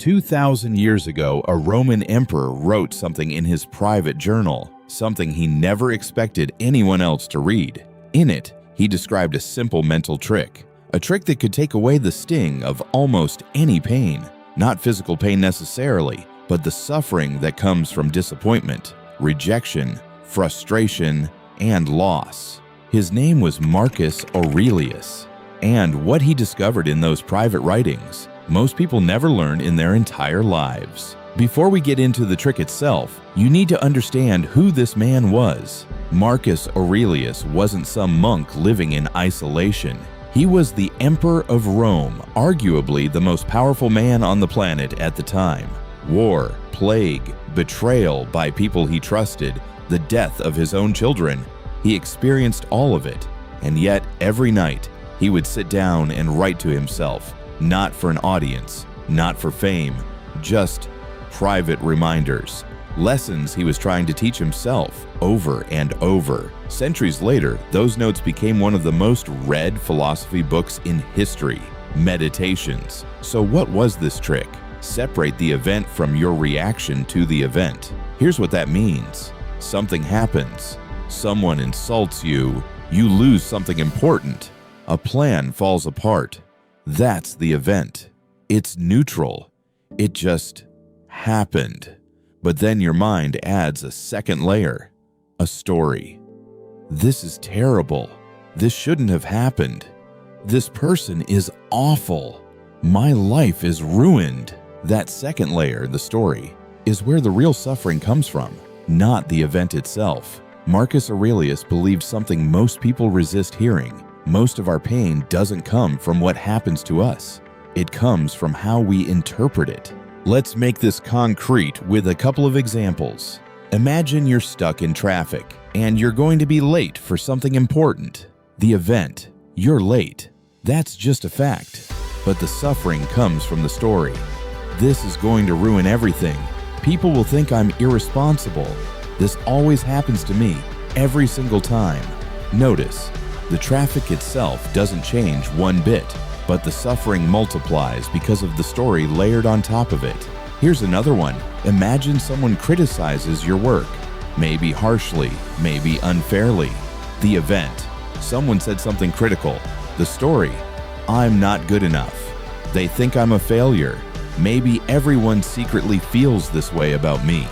2,000 years ago, a Roman emperor wrote something in his private journal, something he never expected anyone else to read. In it, he described a simple mental trick, a trick that could take away the sting of almost any pain. Not physical pain necessarily, but the suffering that comes from disappointment, rejection, frustration, and loss. His name was Marcus Aurelius, and what he discovered in those private writings, most people never learn in their entire lives. Before we get into the trick itself, you need to understand who this man was. Marcus Aurelius wasn't some monk living in isolation. He was the Emperor of Rome, arguably the most powerful man on the planet at the time. War, plague, betrayal by people he trusted, the death of his own children. He experienced all of it, and yet every night he would sit down and write to himself, not for an audience, not for fame, just private reminders, lessons he was trying to teach himself over and over. Centuries later, those notes became one of the most read philosophy books in history, Meditations. So what was this trick? Separate the event from your reaction to the event. Here's what that means. Something happens. Someone insults you. You lose something important. A plan falls apart. That's the event. It's neutral. It just happened. But then your mind adds a second layer, a story. This is terrible. This shouldn't have happened. This person is awful. My life is ruined. That second layer, the story, is where the real suffering comes from, not the event itself. Marcus Aurelius believed something most people resist hearing. Most of our pain doesn't come from what happens to us. It comes from how we interpret it. Let's make this concrete with a couple of examples. Imagine you're stuck in traffic and you're going to be late for something important. The event, you're late. That's just a fact. But the suffering comes from the story. This is going to ruin everything. People will think I'm irresponsible. This always happens to me, every single time. Notice, the traffic itself doesn't change one bit, but the suffering multiplies because of the story layered on top of it. Here's another one. Imagine someone criticizes your work, maybe harshly, maybe unfairly. The event, someone said something critical. The story, I'm not good enough. They think I'm a failure. Maybe everyone secretly feels this way about me.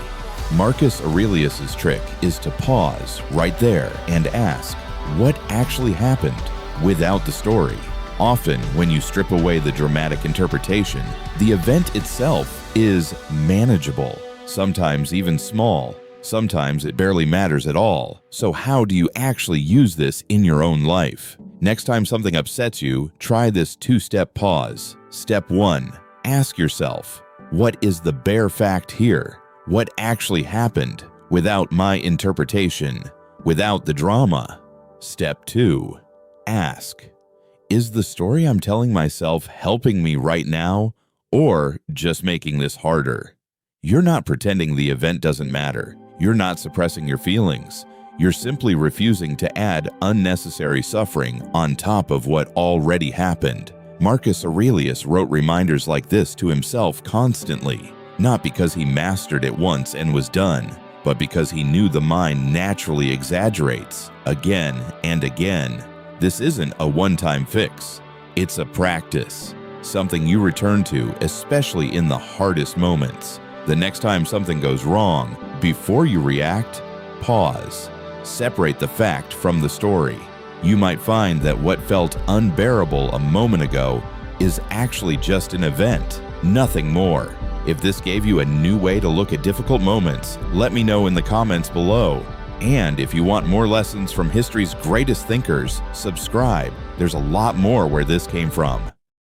Marcus Aurelius's trick is to pause right there and ask, what actually happened without the story? Often, when you strip away the dramatic interpretation, the event itself is manageable, sometimes even small. Sometimes it barely matters at all. So how do you actually use this in your own life? Next time something upsets you, try this two-step pause. Step 1. Ask yourself, what is the bare fact here? What actually happened without my interpretation, without the drama? Step 2. Ask, is the story I'm telling myself helping me right now, or just making this harder? You're not pretending the event doesn't matter. You're not suppressing your feelings. You're simply refusing to add unnecessary suffering on top of what already happened. Marcus Aurelius wrote reminders like this to himself constantly, not because he mastered it once and was done, but because he knew the mind naturally exaggerates again and again. This isn't a one-time fix. It's a practice, something you return to, especially in the hardest moments. The next time something goes wrong, before you react, pause. Separate the fact from the story. You might find that what felt unbearable a moment ago is actually just an event, nothing more. If this gave you a new way to look at difficult moments, let me know in the comments below. And if you want more lessons from history's greatest thinkers, subscribe. There's a lot more where this came from.